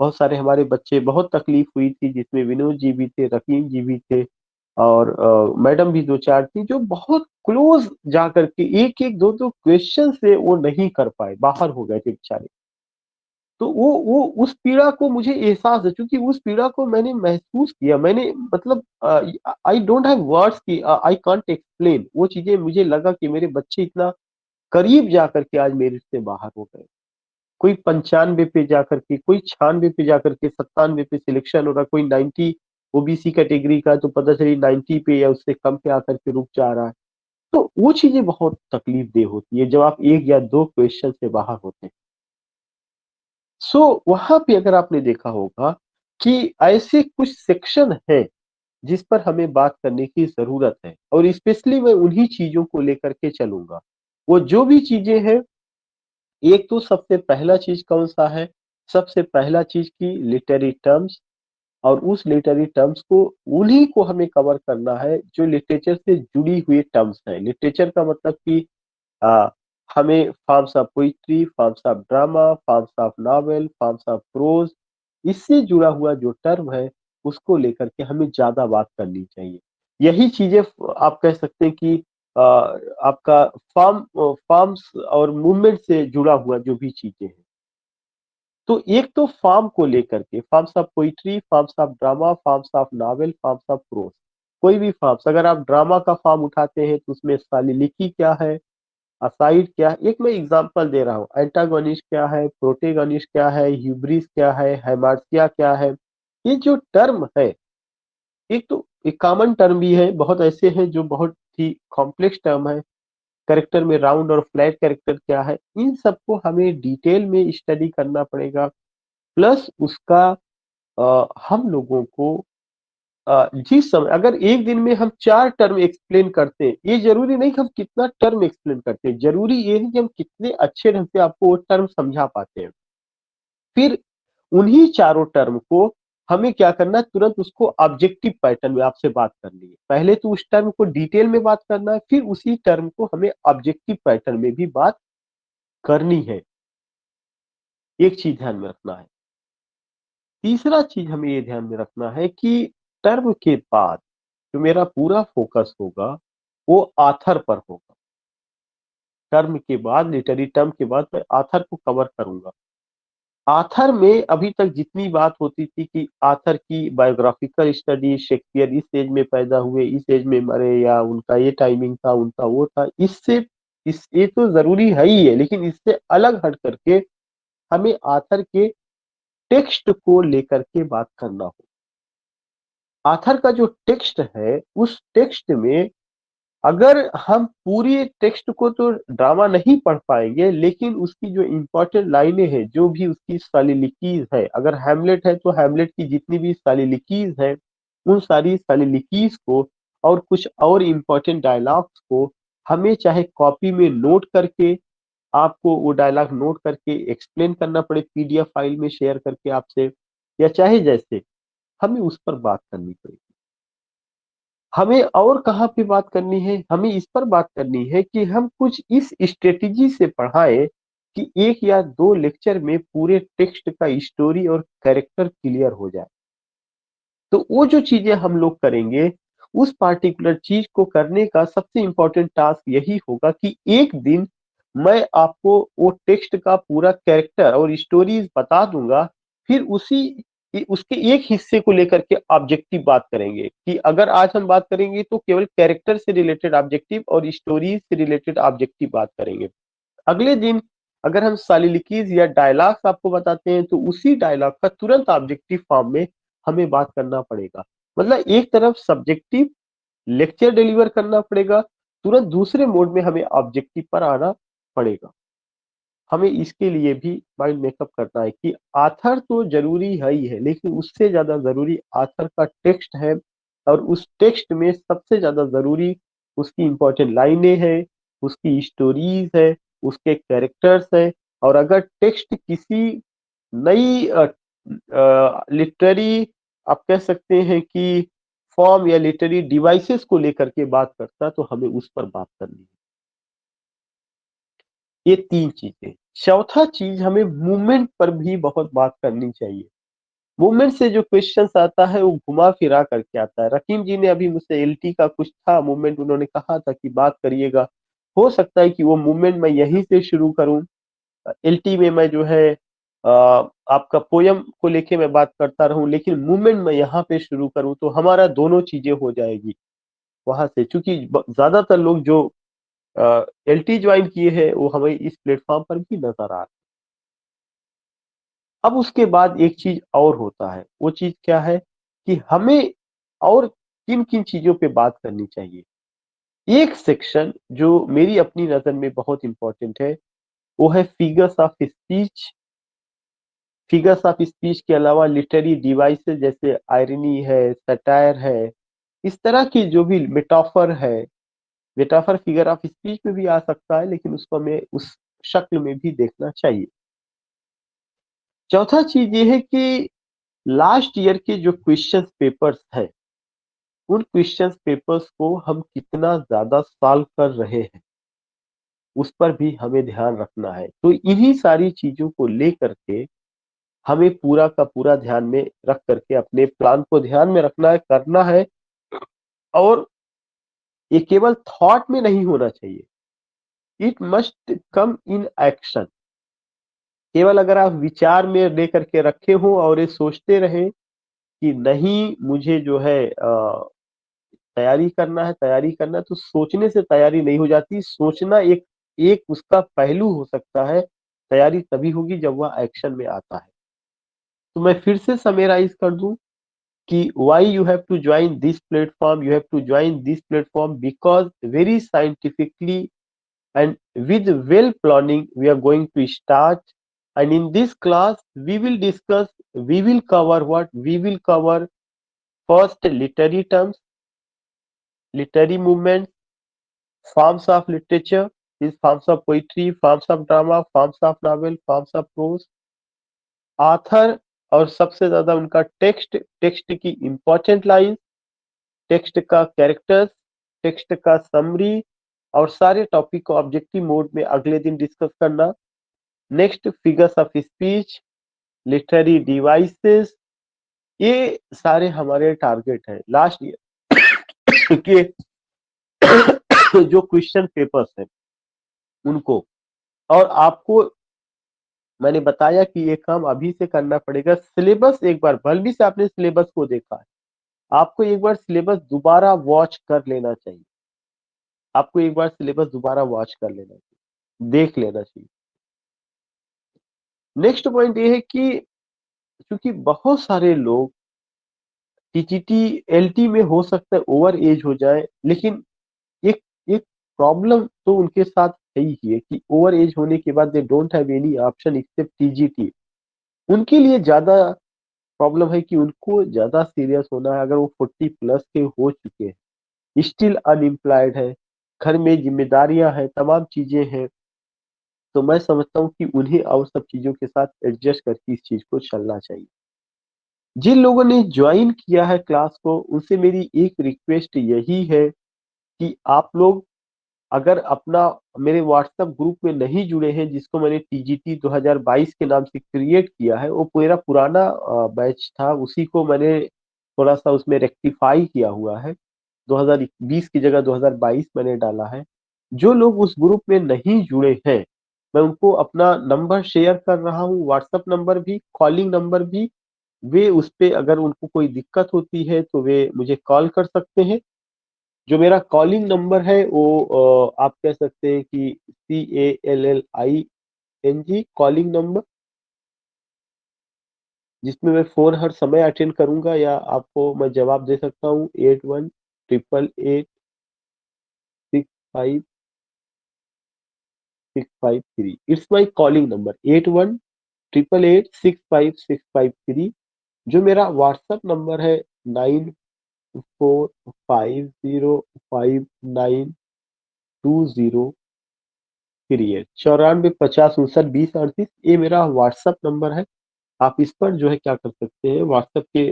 बहुत सारे हमारे बच्चे, बहुत तकलीफ हुई थी, जिसमें विनोद जी भी थे, रकीम जी भी थे, और मैडम भी दो चार थी, जो बहुत क्लोज जा करके एक एक दो दो क्वेश्चन से वो नहीं कर पाए, बाहर हो गए थे बेचारे। तो वो उस पीड़ा को मुझे एहसास है, क्योंकि उस पीड़ा को मैंने महसूस किया। मैंने मतलब आई डोंट हैव वर्ड्स की, आई कांट एक्सप्लेन वो चीजें। मुझे लगा कि मेरे बच्चे इतना करीब जाकर के आज मेरे से बाहर हो गए। कोई 95 पे जाकर के, कोई 96 पे जाकर के, 97 पे सिलेक्शन हो रहा, कोई 90 ओबीसी कैटेगरी का तो पता चली 90 पे या उससे कम पे आकर के रुक जा रहा है। तो वो चीजें बहुत तकलीफ देह होती है जब आप एक या दो क्वेश्चन से बाहर होते हैं। सो वहां पे अगर आपने देखा होगा कि ऐसे कुछ सेक्शन है जिस पर हमें बात करने की जरूरत है, और स्पेशली मैं उन्हीं चीजों को लेकर के चलूंगा। वो जो भी चीजें हैं, एक तो सबसे पहला चीज कौन सा है? सबसे पहला चीज की लिटरेरी टर्म्स। और उस लिटरेरी टर्म्स को, उन्हीं को हमें कवर करना है जो लिटरेचर से जुड़ी हुई टर्म्स है। लिटरेचर का मतलब कि आ, हमें forms of poetry, forms of drama, forms of novel, forms of pros, इससे जुड़ा हुआ जो टर्म है उसको लेकर के हमें ज्यादा बात करनी चाहिए। यही चीजें आप कह सकते हैं कि आपका फॉर्म्स और मूवमेंट से जुड़ा हुआ जो भी चीजें हैं। तो एक तो फॉर्म को लेकर के, forms of poetry, forms of drama, forms of novel, forms of pros, कोई भी फॉर्म्स। अगर आप ड्रामा का फॉर्म उठाते हैं तो उसमें सालिलिकी क्या है, असाइड क्या है। एक मैं एग्जांपल दे रहा हूँ, एंटागोनिस्ट क्या है, प्रोटेगोनिस्ट क्या है, ह्यूब्रिस क्या है, हैमार्सिया क्या है। ये जो टर्म है, एक तो एक कॉमन टर्म भी है, बहुत ऐसे हैं जो बहुत ही कॉम्प्लेक्स टर्म है। कैरेक्टर में राउंड और फ्लैट कैरेक्टर क्या है, इन सबको हमें डिटेल में स्टडी करना पड़ेगा। प्लस उसका हम लोगों को जिस समय, अगर एक दिन में हम 4 टर्म एक्सप्लेन करते हैं, ये जरूरी नहीं कि हम कितना टर्म एक्सप्लेन करते हैं, जरूरी ये है कि हम कितने अच्छे ढंग से आपको वो टर्म समझा पाते हैं। फिर उन्हीं चारों टर्म को हमें क्या करना है, तुरंत उसको ऑब्जेक्टिव पैटर्न में आपसे बात करनी है। पहले तो उस टर्म को डिटेल में बात करना है, फिर उसी टर्म को हमें ऑब्जेक्टिव पैटर्न में भी बात करनी है। एक चीज ध्यान में रखना है। तीसरा चीज हमें ये ध्यान में रखना है कि टर्म के बाद जो मेरा पूरा फोकस होगा वो आथर पर होगा। टर्म के बाद, लिटरेरी टर्म के बाद मैं आथर को कवर करूंगा। आथर में अभी तक जितनी बात होती थी कि आथर की बायोग्राफिकल स्टडी, शेक्सपियर इस एज में पैदा हुए, इस एज में मरे, या उनका ये टाइमिंग था, उनका वो था, इससे इस ये तो जरूरी है ही है, लेकिन इससे अलग हट करके हमें आथर के टेक्स्ट को लेकर के बात करना हो। आथर का जो टेक्स्ट है, उस टेक्स्ट में अगर हम पूरी टेक्स्ट को तो ड्रामा नहीं पढ़ पाएंगे, लेकिन उसकी जो इम्पोर्टेंट लाइनें हैं, जो भी उसकी सालिलिकीज है, अगर हैमलेट है तो हैमलेट की जितनी भी सालिलिकीज है, उन सारी सालिलिकीज को और कुछ और इम्पोर्टेंट डायलॉग्स को हमें चाहे कॉपी में नोट करके, आपको वो डायलॉग नोट करके एक्सप्लेन करना पड़े पीडीएफ फाइल में शेयर करके आपसे, या चाहे जैसे, हमें उस पर बात करनी पड़ेगी। हमें और कहाँ पे बात करनी है, हमें इस पर बात करनी है कि हम कुछ इस स्ट्रेटेजी से पढ़ाएं कि 1 या 2 लेक्चर में पूरे टेक्स्ट का स्टोरी और कैरेक्टर क्लियर हो जाए। तो वो जो चीजें हम लोग करेंगे, उस पार्टिकुलर चीज को करने का सबसे इंपॉर्टेंट टास्क यही होगा कि एक दिन मैं आपको वो टेक्स्ट का पूरा कैरेक्टर और स्टोरीज बता दूंगा, फिर उसके एक हिस्से को लेकर के ऑब्जेक्टिव बात करेंगे कि अगर आज हम बात करेंगे तो केवल कैरेक्टर से रिलेटेड ऑब्जेक्टिव और स्टोरीज से रिलेटेड ऑब्जेक्टिव बात करेंगे। अगले दिन अगर हम सालिलिकीज या डायलॉग्स आपको बताते हैं तो उसी डायलॉग का तुरंत ऑब्जेक्टिव फॉर्म में हमें बात करना पड़ेगा। मतलब एक तरफ सब्जेक्टिव लेक्चर डिलीवर करना पड़ेगा, तुरंत दूसरे मोड में हमें ऑब्जेक्टिव पर आना पड़ेगा। हमें इसके लिए भी माइंड मेकअप करना है कि आथर तो जरूरी है ही है, लेकिन उससे ज्यादा जरूरी आथर का टेक्स्ट है, और उस टेक्स्ट में सबसे ज्यादा जरूरी उसकी इंपॉर्टेंट लाइनें हैं, उसकी स्टोरीज है, उसके कैरेक्टर्स है। और अगर टेक्स्ट किसी नई लिटरेरी, आप कह सकते हैं कि फॉर्म या लिटरेरी डिवाइसेस को लेकर के बात करता, तो हमें उस पर बात करनी है। ये 3 चीजें। चौथा चीज, हमें मूवमेंट पर भी बहुत बात करनी चाहिए। मूवमेंट से जो क्वेश्चंस आता है वो घुमा फिरा करके आता है। रकीम जी ने अभी मुझसे एलटी का कुछ था मूवमेंट, उन्होंने कहा था कि बात करिएगा। हो सकता है कि वो मूवमेंट मैं यहीं से शुरू करूं। एलटी में मैं जो है आपका पोयम को लेके मैं बात करता रहूं, लेकिन मूवमेंट मैं यहाँ पे शुरू करूं तो हमारा दोनों चीजें हो जाएगी वहां से, क्योंकि ज्यादातर लोग जो एलटी ज्वाइन किए हैं वो हमें इस प्लेटफॉर्म पर भी नजर आ रहे हैं। अब उसके बाद एक चीज और होता है, वो चीज क्या है कि हमें और किन किन चीजों पे बात करनी चाहिए। एक सेक्शन जो मेरी अपनी नजर में बहुत इंपॉर्टेंट है, वो है figures of speech. Figures of speech के अलावा लिटरेरी डिवाइसेस जैसे आयरनी है, सटायर है, इस तरह की जो भी मेटाफर है। मेटाफर फिगर ऑफ स्पीच में भी आ सकता है, लेकिन उसको हमें उस शक्ल में भी देखना चाहिए। चौथा चीज ये है कि लास्ट ईयर के जो क्वेश्चन पेपर्स है, उन क्वेश्चन पेपर्स को हम कितना ज्यादा सॉल्व कर रहे हैं, उस पर भी हमें ध्यान रखना है। तो इन्हीं सारी चीजों को लेकर के हमें पूरा का पूरा ध्यान में रख करके अपने प्लान को ध्यान में रखना है, करना है। और ये केवल थॉट में नहीं होना चाहिए, it must come in action. केवल अगर आप विचार में लेकर के रखे हो और ये सोचते रहे कि नहीं मुझे जो है तैयारी करना है, तो सोचने से तैयारी नहीं हो जाती। सोचना एक एक उसका पहलू हो सकता है, तैयारी तभी होगी जब वह एक्शन में आता है। तो मैं फिर से समराइज कर दूं कि why you have to join this platform, you have to join this platform because very scientifically and with well planning we are going to start. And in this class we will cover what we will cover. First, literary terms, literary movements, forms of literature is forms of poetry, forms of drama, forms of novel, forms of prose, author और सबसे ज्यादा उनका text, text की important line, text का characters, text का summary, और सारे topic को ऑब्जेक्टिव मोड में अगले दिन डिस्कस करना। Next, figures of speech, literary devices, ये सारे हमारे टारगेट है लास्ट ईयर के जो क्वेश्चन पेपर्स हैं उनको। और आपको मैंने बताया कि ये काम अभी से करना पड़ेगा। सिलेबस एक बार भले से आपने सिलेबस को देखा है, आपको एक बार सिलेबस दोबारा वॉच कर लेना चाहिए। आपको एक बार सिलेबस दोबारा वॉच कर लेना चाहिए, देख लेना चाहिए। नेक्स्ट पॉइंट ये है कि क्योंकि बहुत सारे लोग टीजीटी एलटी में हो सकता है ओवर एज हो जाए, लेकिन एक एक प्रॉब्लम तो उनके साथ है ही है कि ओवर एज होने के बाद they don't have any option except TGT. उनके लिए ज्यादा प्रॉब्लम है कि उनको ज्यादा सीरियस होना है अगर वो 40+ के हो चुके हैं, स्टिल अनएम्प्लॉयड है, घर में जिम्मेदारियां हैं, तमाम चीजें हैं। तो मैं समझता हूँ कि उन्हें और सब चीजों के साथ एडजस्ट करके इस चीज को चलना चाहिए। जिन लोगों ने ज्वाइन किया है क्लास को, उनसे मेरी एक रिक्वेस्ट यही है कि आप लोग अगर अपना मेरे व्हाट्सएप ग्रुप में नहीं जुड़े हैं, जिसको मैंने टीजीटी 2022 के नाम से क्रिएट किया है, वो मेरा पुराना बैच था, उसी को मैंने थोड़ा सा उसमें रेक्टिफाई किया हुआ है। 2020 की जगह 2022 मैंने डाला है। जो लोग उस ग्रुप में नहीं जुड़े हैं, मैं उनको अपना नंबर शेयर कर रहा हूँ, व्हाट्सएप नंबर भी, कॉलिंग नंबर भी। वे उस पे अगर उनको कोई दिक्कत होती है तो वे मुझे कॉल कर सकते हैं। जो मेरा कॉलिंग नंबर है वो आप कह सकते हैं कि CALLING कॉलिंग नंबर, जिसमें मैं फोन हर समय अटेंड करूंगा, या आपको मैं जवाब दे सकता हूँ 8188865653। It's my calling number 8188865653। जो मेरा व्हाट्सएप नंबर है 9450592038 9450592038, ये मेरा व्हाट्सएप नंबर है। आप इस पर जो है क्या कर सकते हैं, व्हाट्सएप के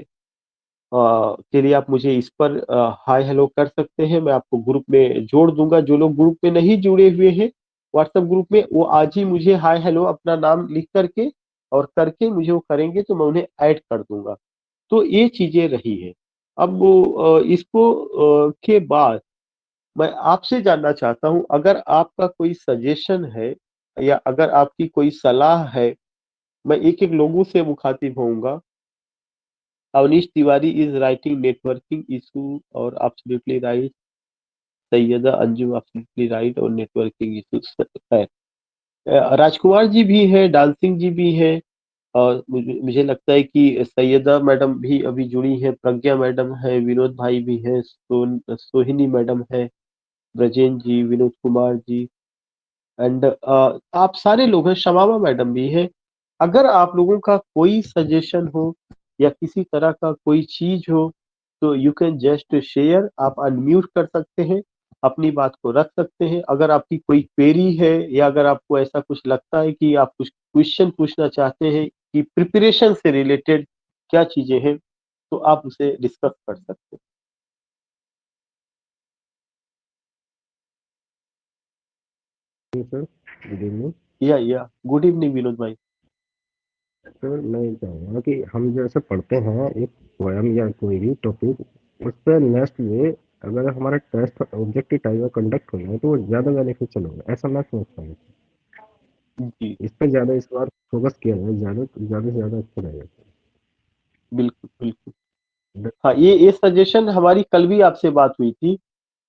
लिए आप मुझे इस पर हाय हेलो कर सकते हैं। मैं आपको ग्रुप में जोड़ दूंगा। जो लोग ग्रुप में नहीं जुड़े हुए हैं व्हाट्सएप ग्रुप में, वो आज ही मुझे हाय हेलो अपना नाम लिख करके और करके मुझे वो करेंगे, तो मैं उन्हें ऐड कर दूंगा। तो ये चीजें रही है। अब वो इसको के बाद मैं आपसे जानना चाहता हूं, अगर आपका कोई सजेशन है या अगर आपकी कोई सलाह है। मैं एक एक लोगों से मुखातिब होऊंगा। Avnish Tiwari is writing networking issue और absolutely right. Syeda Anjum absolutely right और नेटवर्किंग इशू है। राजकुमार जी भी है, डांसिंग जी भी है, और मुझे लगता है कि सैयदा मैडम भी अभी जुड़ी है, प्रज्ञा मैडम है, विनोद भाई भी है, सोहिनी मैडम है, ब्रजेन जी, विनोद कुमार जी, एंड आप सारे लोग हैं, शमामा मैडम भी है। अगर आप लोगों का कोई सजेशन हो या किसी तरह का कोई चीज हो, तो यू कैन जस्ट शेयर। आप अनम्यूट कर सकते हैं, अपनी बात को रख सकते हैं। अगर आपकी कोई क्वेरी है या अगर आपको ऐसा कुछ लगता है कि आप कुछ क्वेश्चन पूछना चाहते हैं कि प्रिपरेशन से रिलेटेड क्या चीजें हैं, तो आप उसे डिस्कस कर सकते सर, गुड इवनिंग। हैं। या गुड इवनिंग विनोद भाई। सर, मैं ये चाहूँगा कि हम जैसे पढ़ते हैं एक पोएम या कोई भी टॉपिक, उस पर नेक्स्ट डे अगर हमारा टेस्ट ऑब्जेक्टिव टाइप का कंडक्ट हो जाए तो वो ज़्यादा बेनिफिशियल होगा, ऐसा मैं सोचता हूँ। जी, इस पर ज़्यादा इस बार फोकस किया जाए, ज़्यादा से ज़्यादा अच्छा रहेगा। बिल्कुल बिल्कुल। हाँ, ये सजेशन हमारी कल भी आपसे बात हुई थी।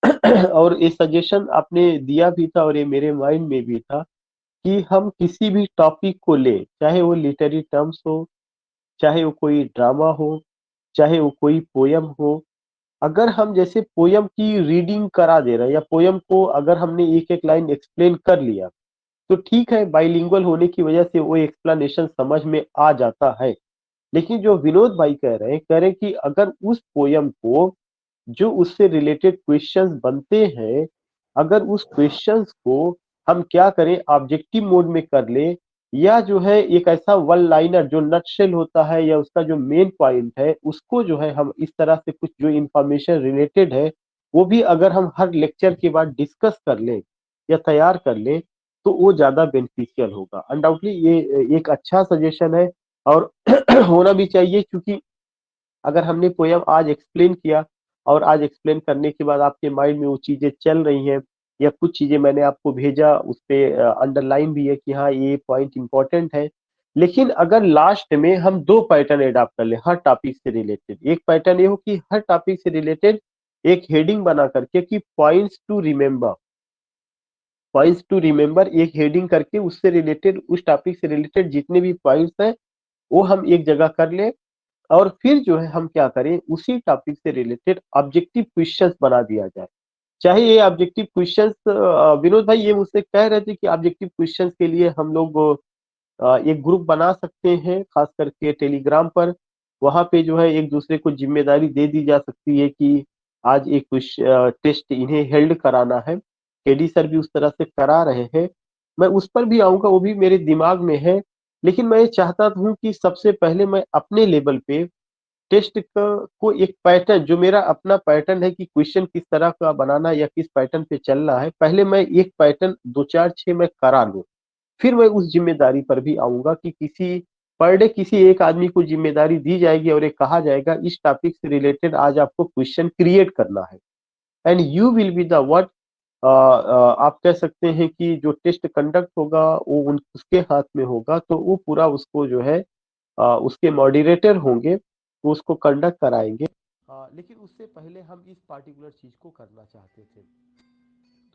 और ये सजेशन आपने दिया भी था और ये मेरे माइंड में भी था कि हम किसी भी टॉपिक को ले, चाहे वो लिटरेरी टर्म्स हो, चाहे वो कोई ड्रामा हो, चाहे वो कोई पोयम हो। अगर हम जैसे पोयम की रीडिंग करा दे रहे हैं या पोयम को अगर हमने एक एक लाइन एक्सप्लेन कर लिया, तो ठीक है, बाइलिंगुअल होने की वजह से वो एक्सप्लेनेशन समझ में आ जाता है। लेकिन जो विनोद भाई कह रहे हैं कि अगर उस पोयम को, जो उससे रिलेटेड क्वेश्चंस बनते हैं, अगर उस क्वेश्चंस को हम क्या करें, ऑब्जेक्टिव मोड में कर ले, या जो है एक ऐसा वन लाइनर जो नटशेल होता है या उसका जो मेन पॉइंट है, उसको जो है हम इस तरह से कुछ जो इंफॉर्मेशन रिलेटेड है, वो भी अगर हम हर लेक्चर के बाद डिस्कस कर लें या तैयार कर लें, तो वो ज्यादा बेनिफिशियल होगा। अनडाउटली ये एक अच्छा सजेशन है और होना भी चाहिए, क्योंकि अगर हमने पोयम आज एक्सप्लेन किया और आज एक्सप्लेन करने के बाद आपके माइंड में वो चीजें चल रही हैं, या कुछ चीजें मैंने आपको भेजा उस पे अंडरलाइन भी है कि हाँ ये पॉइंट इंपॉर्टेंट है। लेकिन अगर लास्ट में हम दो पैटर्न एडॉप्ट कर ले हर टॉपिक से रिलेटेड, एक पैटर्न ये हो कि हर टॉपिक से रिलेटेड एक हेडिंग बना करके कि पॉइंट्स टू रिमेंबर, एक हेडिंग करके उससे रिलेटेड, उस टॉपिक से रिलेटेड जितने भी पॉइंट्स हैं वो हम एक जगह कर ले, और फिर जो है हम क्या करें, उसी टॉपिक से रिलेटेड ऑब्जेक्टिव क्वेश्चंस बना दिया जाए। चाहे ये ऑब्जेक्टिव क्वेश्चंस, विनोद भाई ये मुझसे कह रहे थे कि ऑब्जेक्टिव क्वेश्चंस के लिए हम लोग एक ग्रुप बना सकते हैं, खास करके टेलीग्राम पर। वहां पे जो है एक दूसरे को जिम्मेदारी दे दी जा सकती है कि आज एक कुछ टेस्ट इन्हें हेल्ड कराना है। केडी सर भी उस तरह से करा रहे हैं। मैं उस पर भी आऊंगा, वो भी मेरे दिमाग में है। लेकिन मैं ये चाहता हूँ कि सबसे पहले मैं अपने लेवल पे टेस्ट को एक पैटर्न, जो मेरा अपना पैटर्न है कि क्वेश्चन किस तरह का बनाना है या किस पैटर्न पे चल रहा है, पहले मैं एक पैटर्न 2 4 6 मैं करा लूं, फिर मैं उस जिम्मेदारी पर भी आऊंगा कि किसी पर डे किसी एक आदमी को जिम्मेदारी दी जाएगी और ये कहा जाएगा इस टॉपिक से रिलेटेड आज आपको क्वेश्चन क्रिएट करना है, and you will be the what, आप कह सकते हैं कि जो टेस्ट कंडक्ट होगा वो उसके हाथ में होगा, तो वो पूरा उसको जो है उसके मॉडरेटर होंगे, वो उसको कंडक्ट कराएंगे। लेकिन उससे पहले हम इस पार्टिकुलर चीज को करना चाहते थे।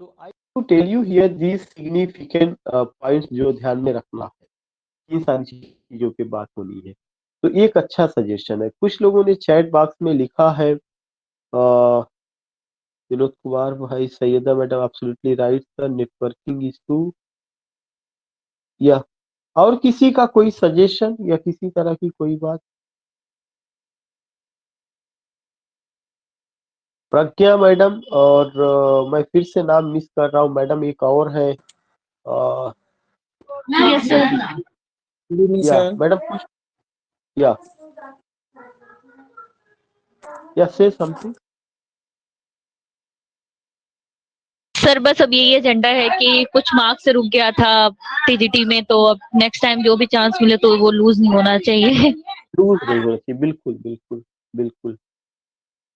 तो I to tell you here these significant points जो ध्यान में रखना है, इन सारी चीजों पे बात होनी है। तो एक अच्छा सजेशन है, कुछ लोगों ने चैट बॉक्स में लिखा है, विनोद कुमार भाई, Saiyada madam absolutely right sir, networking issue, या और किसी का कोई सजेशन या किसी तरह की कोई बात? प्रज्ञा मैडम, और मैं फिर से नाम मिस कर रहा हूँ मैडम, एक और है, Yes, sir. Good evening, या sir. मैडम कुछ, या से समथिंग। सर बस अब यही एजेंडा है कि कुछ मार्क्स से रुक गया था टीजीटी में, तो अब नेक्स्ट टाइम जो भी चांस मिले तो वो लूज नहीं होना चाहिए। लूज नहीं होना चाहिए, बिल्कुल बिल्कुल बिल्कुल।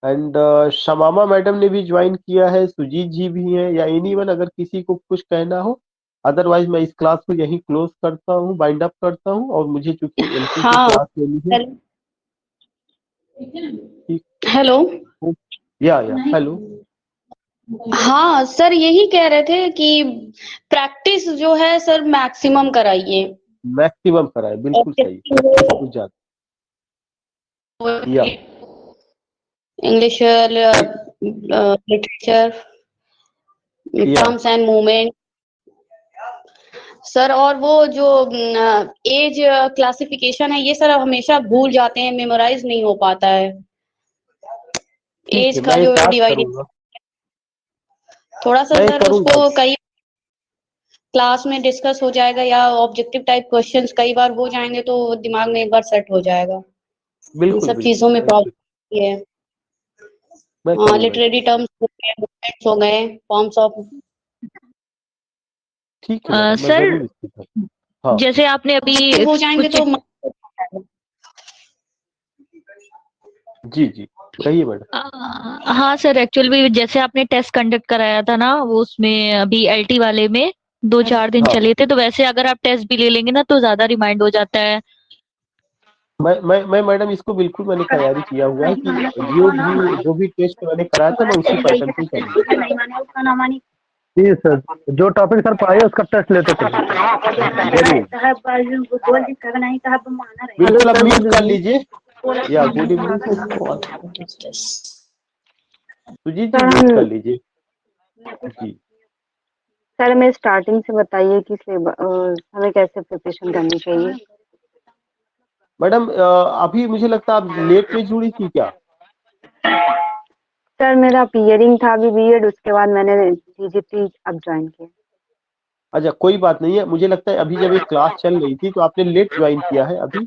एंड शमामा मैडम ने भी ज्वाइन किया है, सुजीत जी भी हैं, या एनीवन अगर किसी को कुछ कहना हो, अदरवाइज मैं इस क्लास को यहीं क्लोज करता हूँ, बाइंड अप करता हूँ, और मुझे चूंकि एलपी की हाँ क्लास लेनी है। हेलो। या हेलो। हाँ सर, यही कह रहे थे कि प्रैक्टिस जो है सर मैक्सिमम कराइए। मैक्सिमम कराए, बिल्कुल सही, कुछ ज्यादा। या English literature, terms and movement sir, और वो जो एज क्लासिफिकेशन है ये सर हमेशा भूल जाते हैं, मेमोराइज नहीं हो पाता है। एज का जो डिवाइडेड थोड़ा सा सर उसको कई क्लास में डिस्कस हो जाएगा, या ऑब्जेक्टिव टाइप क्वेश्चंस कई बार हो जाएंगे तो दिमाग में एक बार सेट हो जाएगा। इन सब चीजों में प्रॉब्लम है। हाँ, लिटरेरी टर्म्स हो गए, मूवमेंट्स हो गए, फॉर्म्स ऑफ। ठीक है सर हाँ। जैसे आपने अभी हो जाएंगे तो जी कहिए मैडम। हाँ सर, एक्चुअली जैसे आपने टेस्ट कंडक्ट कराया था ना, वो उसमें अभी एलटी वाले में 2 4 दिन चले थे, तो वैसे अगर आप टेस्ट भी ले लेंगे ना तो ज्यादा रिमाइंड हो जाता है। मैं मैडम इसको बिल्कुल मैंने तैयारी किया हुआ है कि जो भी टेस्ट मैंने कराया था मैं उसी पैटर्न पे करूंगा। जी सर, जो टॉपिक सर पाए उसका टेस्ट लेते चलिए। बिल्कुल, अब म्यूट कर लीजिए। या गुड इवनिंग सुजीत जी, म्यूट कर लीजिए। जी सर, हमें स्टार्टिंग से बताइए कि हमें कैसे प्रिपरेशन करनी चाहिए। मैडम, अभी मुझे लगता है आप लेट में जुड़ी थी क्या? सर मेरा अपीयरिंग था अभी बीएड, उसके बाद मैंने टीजीटी अब ज्वाइन किया। अच्छा, कोई बात नहीं है, मुझे लगता है अभी जब एक क्लास चल रही थी तो आपने लेट ज्वाइन किया है अभी।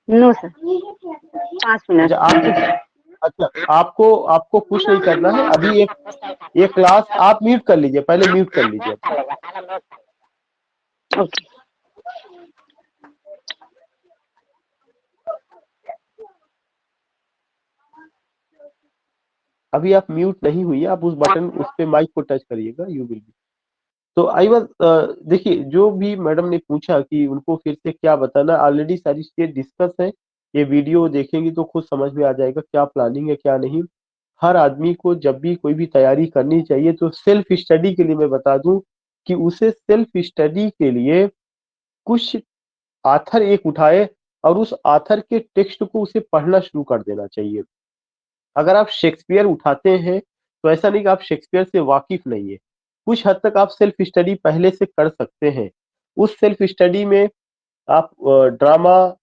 No sir, 5 minute. अच्छा, आपको कुछ नहीं करना है अभी। एक क्लास आप म्यूट कर लीजिए, पहले म्यूट कर लीजिए। ओके। अभी आप म्यूट नहीं हुई है, आप उस बटन उस पे माइक को टच करिएगा, यू विल बी। तो आई वाज, देखिए जो भी मैडम ने पूछा कि उनको फिर से क्या बताना, ऑलरेडी सारी चीजें डिस्कस है। ये वीडियो देखेंगे तो खुद समझ में आ जाएगा क्या प्लानिंग है क्या नहीं। हर आदमी को जब भी कोई भी तैयारी करनी चाहिए तो सेल्फ स्टडी के लिए मैं बता दूं कि उसे सेल्फ स्टडी के लिए कुछ आथर एक उठाए और उस आथर के टेक्स्ट को उसे पढ़ना शुरू कर देना चाहिए। अगर आप शेक्सपियर उठाते हैं तो ऐसा नहीं कि आप शेक्सपियर से वाकिफ नहीं है, कुछ हद तक आप सेल्फ स्टडी पहले से कर सकते हैं। उस सेल्फ स्टडी में आप ड्रामा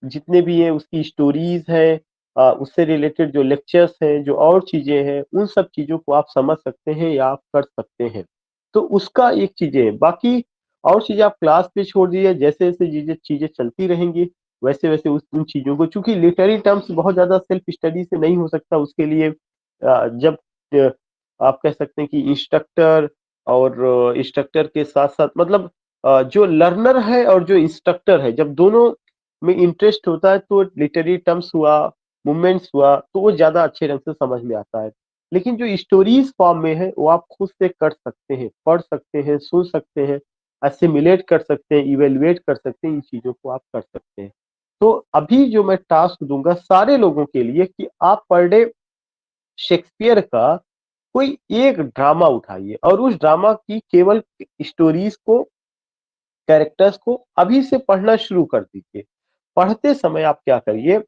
जितने भी हैं उसकी स्टोरीज हैं, उससे रिलेटेड जो लेक्चर्स हैं, जो और चीजें हैं, उन सब चीजों को आप समझ सकते हैं या आप कर सकते हैं। तो उसका एक चीजें है, बाकी और चीजें आप क्लास पे छोड़ दीजिए, जैसे जैसे चीजें चलती रहेंगी वैसे वैसे उन चीजों को, चूंकि लिटरेरी टर्म्स बहुत ज्यादा सेल्फ स्टडी से नहीं हो सकता, उसके लिए जब आप कह सकते हैं कि इंस्ट्रक्टर और इंस्ट्रक्टर के साथ साथ मतलब जो लर्नर है और जो इंस्ट्रक्टर है, जब दोनों में इंटरेस्ट होता है तो लिटरेरी टर्म्स हुआ, मूवमेंट्स हुआ, तो वो ज्यादा अच्छे ढंग से समझ में आता है। लेकिन जो स्टोरीज फॉर्म में है वो आप खुद से कर सकते हैं, पढ़ सकते हैं, सुन सकते हैं, असिमिलेट कर सकते हैं, इवेलुएट कर सकते हैं, इन चीजों को आप कर सकते हैं। तो अभी जो मैं टास्क दूंगा सारे लोगों के लिए कि आप पर डे शेक्सपियर का कोई एक ड्रामा उठाइए और उस ड्रामा की केवल स्टोरीज को, कैरेक्टर्स को अभी से पढ़ना शुरू कर दीजिए। पढ़ते समय आप क्या करिए,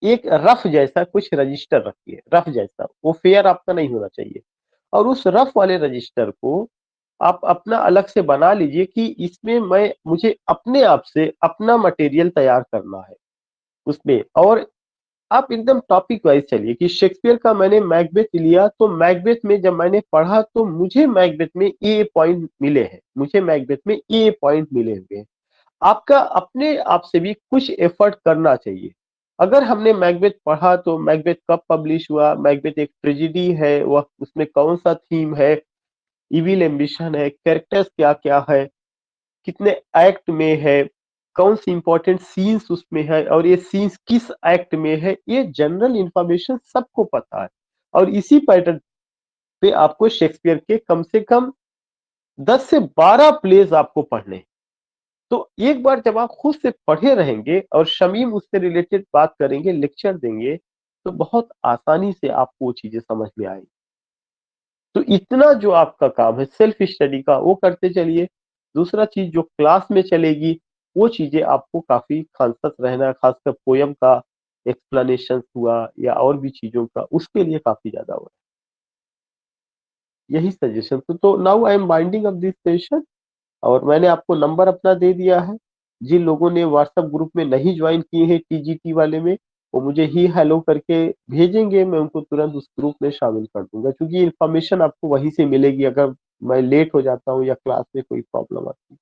एक रफ जैसा कुछ रजिस्टर रखिए, रफ जैसा, वो फेयर आपका नहीं होना चाहिए, और उस रफ वाले रजिस्टर को आप अपना अलग से बना लीजिए कि इसमें मुझे अपने आप से अपना मटेरियल तैयार करना है उसमें। और आप एकदम टॉपिक वाइज चलिए कि शेक्सपियर का मैंने मैकबेथ लिया, तो मैकबेथ में जब मैंने पढ़ा तो मुझे मैकबेथ में ये पॉइंट मिले हैं, मुझे मैकबेथ में ये पॉइंट मिले हुए हैं। आपका अपने आप से भी कुछ एफर्ट करना चाहिए। अगर हमने मैकबेथ पढ़ा तो मैकबेथ कब पब्लिश हुआ, मैकबेथ एक ट्रेजेडी है, वह उसमें कौन सा थीम है, इविल एम्बिशन है, कैरेक्टर्स क्या क्या है, कितने एक्ट में है, कौन सी इंपॉर्टेंट सीन्स उसमें है, और ये सीन्स किस एक्ट में है, ये जनरल इंफॉर्मेशन सबको पता है। और इसी पैटर्न पे आपको शेक्सपियर के कम से कम 10 से 12 प्लेज आपको पढ़ने हैं। तो एक बार जब आप खुद से पढ़े रहेंगे और शमीम उससे रिलेटेड बात करेंगे, लेक्चर देंगे, तो बहुत आसानी से आपको वो चीजें समझ में आएगी। तो इतना जो आपका काम है सेल्फ स्टडी का वो करते चलिए। दूसरा चीज जो क्लास में चलेगी वो चीजें आपको काफी कॉन्शियस रहना, खासकर पोयम का एक्सप्लेनेशन हुआ या और भी चीजों का, उसके लिए काफी ज्यादा हुआ। यही सजेशन। तो now I am binding up this session, और मैंने आपको नंबर अपना दे दिया है। जिन लोगों ने व्हाट्सएप ग्रुप में नहीं ज्वाइन किए हैं टीजीटी वाले में, वो मुझे ही हेलो करके भेजेंगे, मैं उनको तुरंत उस ग्रुप में शामिल कर दूंगा, क्योंकि इन्फॉर्मेशन आपको वहीं से मिलेगी अगर मैं लेट हो जाता हूँ या क्लास में कोई प्रॉब्लम आती है।